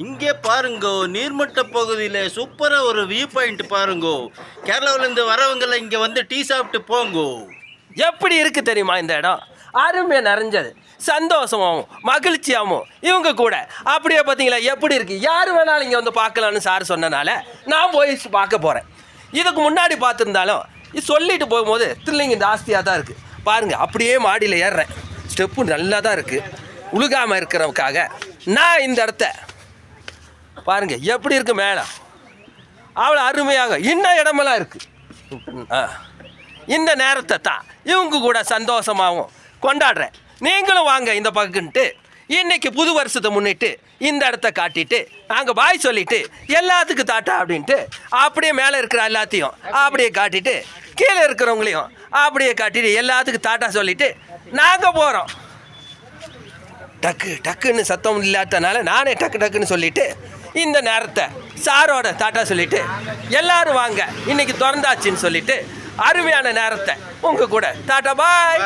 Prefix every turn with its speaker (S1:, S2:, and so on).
S1: இங்கே பாருங்கோ, நீர்மட்ட பகுதியில் சூப்பராக ஒரு வியூ பாயிண்ட் பாருங்கோ. கேரளாவிலேருந்து வரவங்களை இங்கே வந்து டீ சாப்பிட்டு போங்கோ.
S2: எப்படி இருக்கு தெரியுமா இந்த இடம்? அருமையாக நிறைஞ்சது, சந்தோஷமாகவும் மகிழ்ச்சியாகவும் இவங்க கூட அப்படியே பார்த்தீங்களா எப்படி இருக்குது. யார் வேணாலும் இங்கே வந்து பார்க்கலான்னு சார் சொன்னனால நான் போய் பார்க்க போகிறேன். இதுக்கு முன்னாடி பார்த்துருந்தாலும் சொல்லிட்டு போகும்போது த்ரில்லிங் ஜாஸ்தியாக தான் இருக்குது. பாருங்கள், அப்படியே மாடியில் ஏறுறேன். ஸ்டெப்பு நல்லா தான் இருக்குது. உழுகாமல் இருக்கிறவக்காக நான் இந்த இடத்த பாருங்கள் எப்படி இருக்குது. மேலே அவ்வளோ அருமையாக இன்னும் இடமெல்லாம் இருக்குது. இந்த நேரத்தை தான் இவங்க கூட சந்தோஷமாகவும் கொண்டாடுறேன். நீங்களும் வாங்க இந்த பக்கன்ட்டு. இன்றைக்கி புது வருஷத்தை முன்னிட்டு இந்த இடத்த காட்டிட்டு நாங்கள் பாய் சொல்லிவிட்டு எல்லாத்துக்கும் தாட்டா அப்படின்ட்டு அப்படியே மேலே இருக்கிற எல்லாத்தையும் அப்படியே காட்டிட்டு கீழே இருக்கிறவங்களையும் அப்படியே காட்டிட்டு எல்லாத்துக்கும் தாட்டா சொல்லிவிட்டு நாங்கள் போகிறோம். டக்கு டக்குன்னு சத்தம் இல்லாதனால நானே டக்கு டக்குன்னு சொல்லிவிட்டு இந்த நேரத்தை சாரோட தாட்டா சொல்லிவிட்டு எல்லோரும் வாங்க இன்றைக்கி திறந்தாச்சுன்னு சொல்லிவிட்டு அருமையான நேரத்தை உங்கள் கூட டாட்டா பாய்.